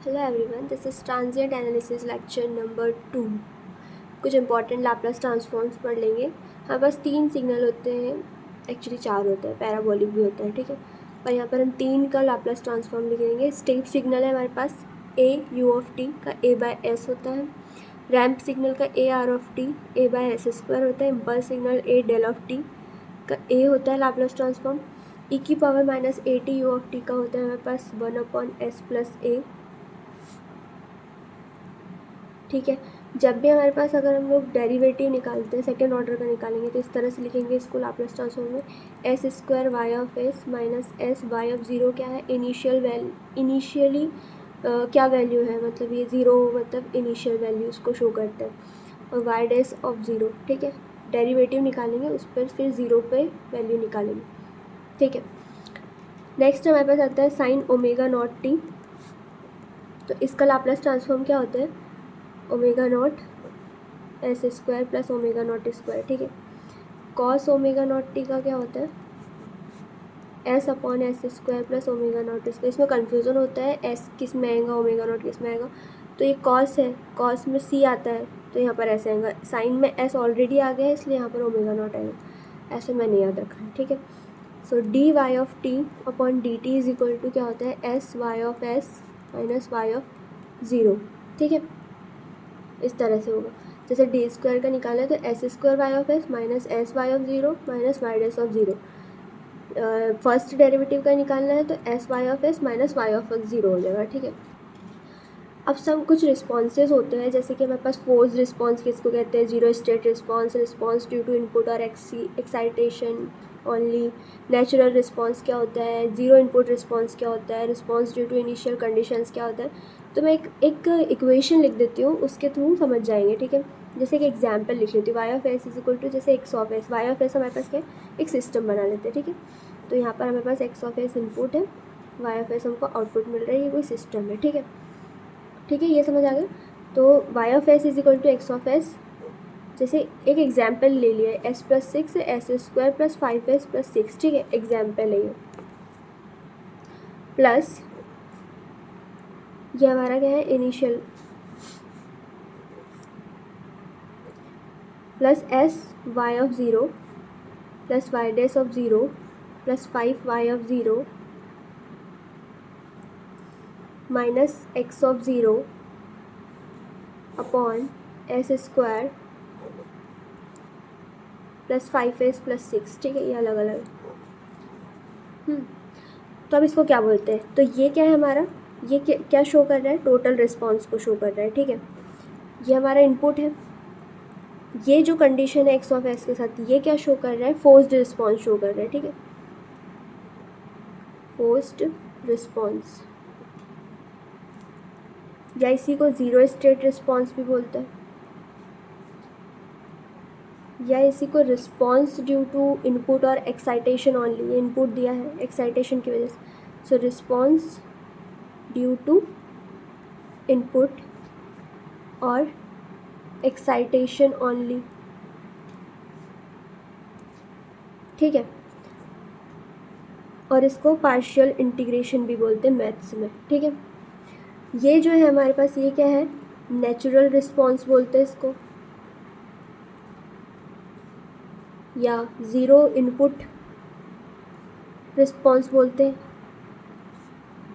Hello everyone, this is transient analysis lecture number 2। कुछ important Laplace transforms पढ़ लेंगे। हमारे पास 3 सिग्नल होते हैं, एक्चुअली 4 होते हैं, पैराबोलिक भी होता है, ठीक है। पर यहाँ पर हम 3 का लैपलास ट्रांसफॉर्म लिखेंगे। स्टेप सिग्नल है हमारे पास ए यू ऑफ टी का ए बाय एस होता है। रैम्प सिग्नल का a r of t a by s square होता है। Impulse signal a del of t का ए होता है लैपलास ट्रांसफॉर्म। ई की power minus a t u of t का होता है हमारे पास 1/s प्लस ए, ठीक है। जब भी हमारे पास अगर हम लोग डेरिवेटिव निकालते हैं, सेकेंड ऑर्डर का निकालेंगे, तो इस तरह से लिखेंगे इसको लाप्लास ट्रांसफॉर्म में। S square y of S minus s Y of zero क्या है, इनिशियली क्या वैल्यू है, मतलब ये ज़ीरो मतलब इनिशियल वैल्यू उसको शो करता है, और वाई डैश ऑफ ज़ीरो, ठीक है। डेरिवेटिव निकालेंगे उस पर, फिर ज़ीरो पे वैल्यू निकालेंगे, ठीक है। नेक्स्ट हमारे पास आता है साइन ओमेगा नॉट टी। तो इसका लाप्लास ट्रांसफॉर्म क्या होता है, omega naught S square plus omega naught square, ठीक है। कॉस ओमेगा नॉट टी का क्या होता है, S upon s square plus omega naught square. इसमें कन्फ्यूज़न होता है एस किस में आएगा, ओमेगा नॉट किस में आएगा। तो ये कॉस है, कॉस में सी आता है, तो यहाँ पर ऐसे आएगा। साइन में एस ऑलरेडी आ गया है, इसलिए यहाँ पर ओमेगा नॉट आएगा। ऐसे मैंने याद रखा है, ठीक है। So D Y of T upon D T is equal to क्या होता है, S Y of S minus Y of zero, ठीक है। इस तरह से होगा। जैसे डी स्क्वायर का निकाला है तो s square y of S minus s Y of zero minus y dash of zero. First derivative का निकालना है तो s Y of S minus Y of zero हो जाएगा, ठीक है। अब सब कुछ रिस्पॉन्सेज होते हैं, जैसे कि हमारे पास फोर्स रिस्पॉन्स किसको कहते हैं, zero state response, response due to input और एक्साइटेशन ओनली। नेचुरल रिस्पॉन्स क्या होता है, जीरो इनपुट रिस्पॉन्स क्या होता है, response due to initial conditions क्या होता है। तो मैं एक इक्वेशन लिख देती हूँ, उसके थ्रू समझ जाएंगे, ठीक है। जैसे एक एग्जाम्पल लिख लेती हूँ, Y of S is equal to जैसे X of S. Y of S हमारे पास क्या है, एक सिस्टम बना लेते हैं, ठीक है। तो यहाँ पर हमारे पास एक्स ऑफ एस इनपुट है, वाई ऑफ एस हमको आउटपुट मिल रहा है, ये कोई सिस्टम है, ठीक है। ठीक है, ये समझ आ गया। तो y of S is equal to x of s, जैसे एक एग्जाम्पल ले लिया है, s plus six s square plus 5s plus 6, ठीक है, एग्जाम्पल है ये। प्लस ये हमारा क्या है, initial, plus s Y of zero plus y dash of zero plus 5y of zero minus x of zero upon s square plus 5s plus 6, ठीक है। ये अलग अलग। तो अब इसको क्या बोलते हैं, तो ये क्या है हमारा, ये क्या शो कर रहा है, टोटल रिस्पॉन्स को शो कर रहा है, ठीक है। ये हमारा इनपुट है। ये जो कंडीशन है एक्स ऑफ एस के साथ, ये क्या शो कर रहा है, फोर्स्ड रिस्पॉन्स शो कर रहा है, ठीक है। फोर्स्ड रिस्पॉन्स, या इसी को ज़ीरो स्टेट रिस्पॉन्स भी बोलते हैं, या इसी को रिस्पॉन्स ड्यू टू इनपुट और एक्साइटेशन ओनली। ये इनपुट दिया है एक्साइटेशन की वजह से, सो रिस्पॉन्स ड्यू टू इनपुट और एक्साइटेशन ओनली, ठीक है। और इसको पार्शियल इंटीग्रेशन भी बोलते हैं मैथ्स में, ठीक है। ये जो है हमारे पास, ये क्या है, नेचुरल रिस्पॉन्स बोलते हैं इसको, या ज़ीरो इनपुट रिस्पॉन्स बोलते हैं।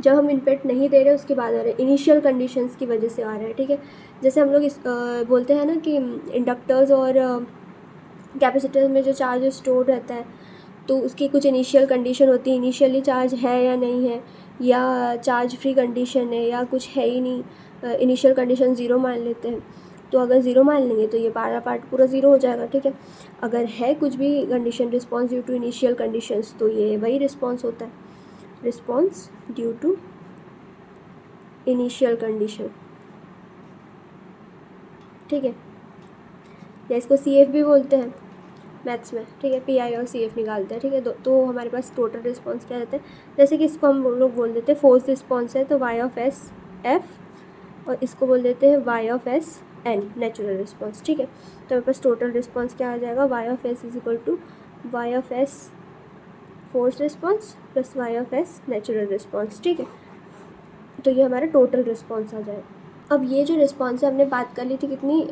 जब हम इनपुट नहीं दे रहे उसके बाद आ रहा है, इनिशियल कंडीशंस की वजह से आ रहा है, ठीक है। जैसे हम लोग बोलते हैं ना कि इंडक्टर्स और कैपेसिटर में जो चार्ज स्टोर रहता है, तो उसकी कुछ इनिशियल कंडीशन होती है, इनिशियली चार्ज है या नहीं है, या चार्ज फ्री कंडीशन है, या कुछ है ही नहीं, इनिशियल कंडीशन ज़ीरो मान लेते हैं। तो अगर ज़ीरो मान लेंगे तो ये पार्ट पूरा ज़ीरो हो जाएगा, ठीक है। अगर है कुछ भी condition, response due to initial conditions, तो ये वही रिस्पॉन्स होता है, response due to initial condition, ठीक है। या इसको CF भी बोलते हैं मैथ्स में, ठीक है। PI और CF निकालते हैं, ठीक है। तो हमारे पास टोटल रिस्पॉन्स क्या रहता है, जैसे कि इसको हम लोग बोल देते हैं फोर्स रिस्पॉन्स है, तो वाई ऑफ एस एफ, और इसको बोल देते हैं y of s n, natural response, ठीक है। तो हमारे पास टोटल रिस्पॉन्स क्या आ जाएगा, y of S is equal to y of s force response plus y of s natural response, ठीक है। तो ये हमारा टोटल रिस्पॉन्स आ जाएगा। अब ये जो रिस्पॉन्स है हमने बात कर ली थी कितनी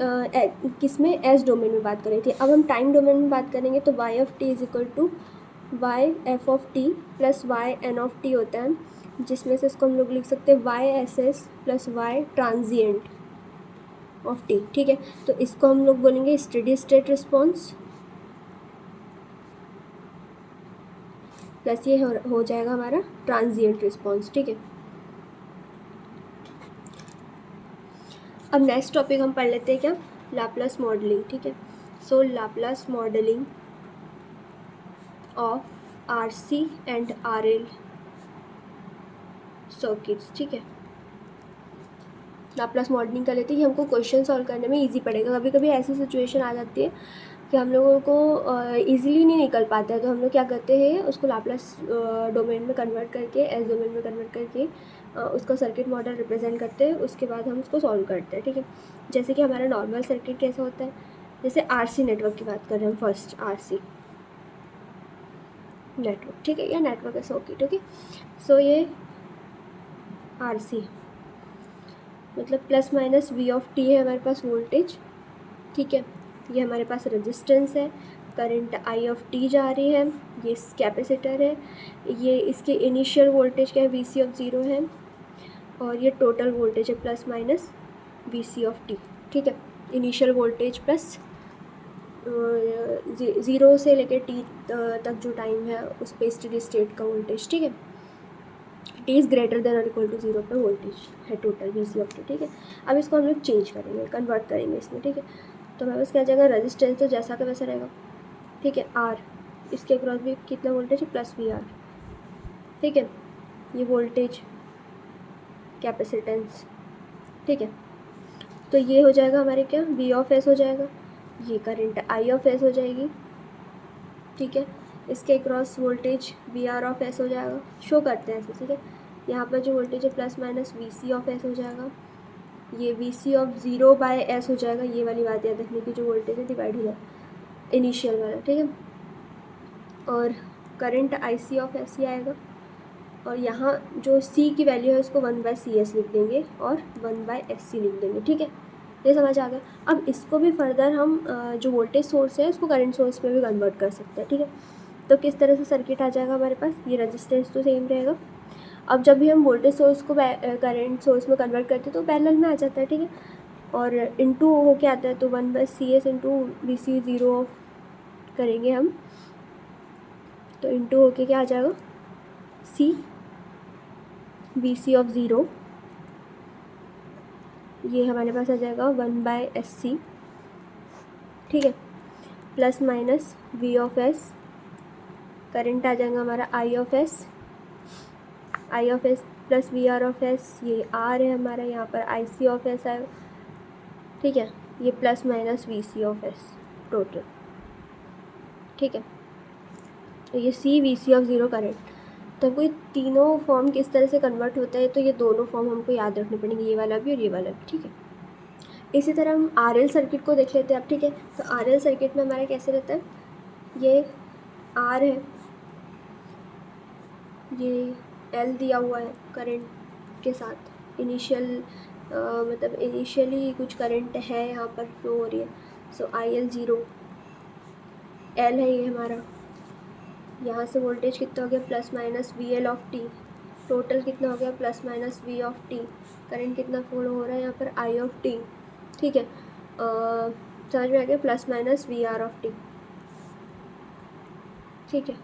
किस में, एस डोमेन में बात कर रही थी। अब हम टाइम डोमेन में बात करेंगे तो y of t is equal to y f of t plus y n of t होता है, जिसमें से इसको हम लोग लिख सकते हैं y s s plus y transient of t. ठीक है, तो इसको हम लोग बोलेंगे स्टेडी स्टेट रिस्पॉन्स प्लस ये हो जाएगा हमारा ट्रांजिएंट रिस्पॉन्स। ठीक है, अब नेक्स्ट टॉपिक हम पढ़ लेते हैं क्या, लाप्लास मॉडलिंग। ठीक है, so Laplace modelling of RC and RL circuits. ठीक है, लाप्लास मॉडलिंग कर लेते हैं, हमको क्वेश्चन सॉल्व करने में इजी पड़ेगा। कभी कभी ऐसी सिचुएशन आ जाती है कि हम लोगों को ईजिली नहीं निकल पाता है, तो हम लोग क्या करते हैं उसको लाप्लास डोमेन में कन्वर्ट करके, एस डोमेन में कन्वर्ट करके उसका सर्किट मॉडल रिप्रेजेंट करते हैं, उसके बाद हम उसको सॉल्व करते हैं। ठीक है, जैसे कि हमारा नॉर्मल सर्किट कैसा होता है, जैसे RC नेटवर्क की बात कर रहे हैं हम, फर्स्ट RC नेटवर्क। ठीक है, या नेटवर्क है सर्किट। ओके, सो ये RC मतलब plus minus V of T है हमारे पास वोल्टेज। ठीक है, ये हमारे पास रेजिस्टेंस है, करंट I ऑफ टी जा रही है, ये कैपेसिटर है, ये इसके इनिशियल वोल्टेज क्या है VC ऑफ ज़ीरो है, और ये टोटल वोल्टेज है plus minus VC of t. ठीक है, इनिशियल वोल्टेज प्लस ज़ीरो से लेकर टी तक जो टाइम है उस पे स्टेडी स्टेट का वोल्टेज। ठीक है, टी इज़ ग्रेटर देन और इक्वल टू ज़ीरो पर वोल्टेज है टोटल VC ऑफ टी। ठीक है, अब इसको हम लोग चेंज करेंगे, कन्वर्ट करेंगे इसमें। ठीक है, तो हमारे पास क्या जाएगा, रेजिस्टेंस तो जैसा का वैसा रहेगा। ठीक है, R इसके अक्रॉस भी कितना वोल्टेज है, प्लस VR। ठीक है, ये वोल्टेज कैपेसिटेंस। ठीक है, तो ये हो जाएगा हमारे क्या, V ऑफ S हो जाएगा, ये करंट I ऑफ S हो जाएगी। ठीक है, इसके across voltage VR of S हो जाएगा, शो करते हैं ऐसे। ठीक है, यहाँ पर जो वोल्टेज है plus minus VC of S हो जाएगा, ये VC of zero by S हो जाएगा। ये वाली बात याद रखने की, जो वोल्टेज है डिवाइड हो जाएगा इनिशियल वाला। ठीक है, और करंट IC ऑफ SC आएगा, और यहाँ जो C की वैल्यू है उसको 1/CS लिख देंगे और 1/SC लिख देंगे। ठीक है, ये समझ आ गया। अब इसको भी फर्दर हम जो वोल्टेज सोर्स है उसको करंट सोर्स में भी कन्वर्ट कर सकते हैं। ठीक है, तो किस तरह से सर्किट आ जाएगा हमारे पास, ये रेजिस्टेंस तो सेम रहेगा। अब जब भी हम वोल्टेज सोर्स को करंट सोर्स में कन्वर्ट करते हैं तो पैरेलल में आ जाता है। ठीक है, और इनटू हो के आता है, तो 1/CS into VC zero of करेंगे हम, तो इंटू होके क्या आ जाएगा, C VC ऑफ ज़ीरो, ये हमारे पास आ जाएगा 1/SC। ठीक है, plus minus V of S, current आ जाएगा हमारा I of S plus VR of S, ये R है हमारा, यहाँ पर IC ऑफ S आएगा। ठीक है, ये plus minus VC of S total. ठीक है, तो ये C VC of zero current. तो हमको ये तीनों फॉर्म किस तरह से कन्वर्ट होता है, तो ये दोनों फॉर्म हमको याद रखने पड़ेंगे, ये वाला भी और ये वाला भी। ठीक है, इसी तरह हम RL सर्किट को देख लेते हैं अब। ठीक है, तो RL सर्किट में हमारा कैसे रहता है, ये R है, ये L दिया हुआ है करंट के साथ, इनिशियल मतलब इनिशियली कुछ करंट है यहाँ पर फ्लो हो रही है, सो IL ज़ीरो, L है ये हमारा, यहाँ से वोल्टेज कितना हो गया, plus minus VL of T, total कितना हो गया, plus minus V of T, current कितना फ्लो हो रहा है यहाँ पर I ऑफ टी। ठीक है, समझ में आ गया, plus minus VR of t. ठीक है,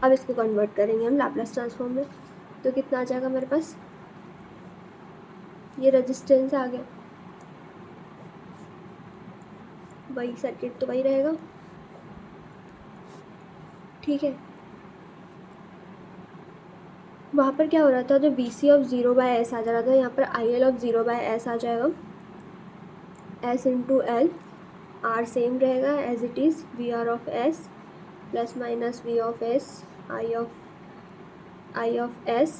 अब इसको कन्वर्ट करेंगे हम लाप्लास ट्रांसफॉर्म में, तो कितना आ जाएगा हमारे पास, ये रेजिस्टेंस आ गया, वही सर्किट तो वही रहेगा। ठीक है, वहाँ पर क्या हो रहा था, जो VC of zero by S आ जा रहा था, यहाँ पर IL of zero by S आ जाएगा, S into L, R same रहेगा as it is, VR of S plus minus V of S, I of S,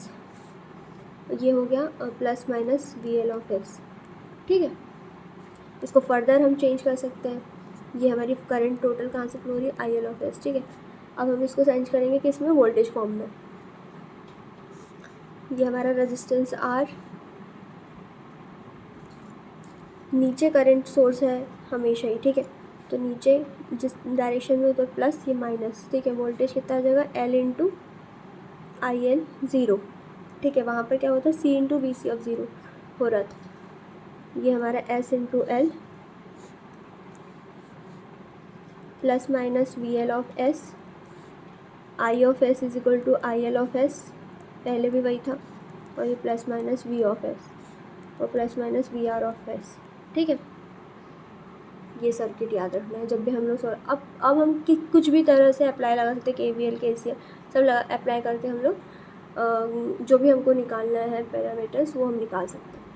ये हो गया plus minus VL of S। ठीक है, इसको फर्दर हम चेंज कर सकते हैं, ये हमारी करंट टोटल कहाँ से फ्लो हो रही है, IL ऑफ S। ठीक है, अब हम इसको चेंज करेंगे किस में, वोल्टेज फॉर्म में। ये हमारा रेजिस्टेंस R, नीचे करंट सोर्स है हमेशा ही, ठीक है। तो नीचे जिस डायरेक्शन में तो प्लस, ये माइनस, ठीक है। वोल्टेज कितना आ जाएगा, L into I L zero, ठीक है। वहाँ पर क्या होता है, C into B C of zero हो रहा था। ये हमारा S into L plus minus V L of S, I of S is equal to I L of S, पहले भी वही था। और ये plus minus V of S और plus minus V R of S, ठीक है। ये सर्किट याद रखना है जब भी हम लोग अब हम कुछ भी तरह से अप्लाई लगा सकते हैं, KVL KCL सब अप्लाई करके हम लोग जो भी हमको निकालना है पैरामीटर्स वो हम निकाल सकते हैं।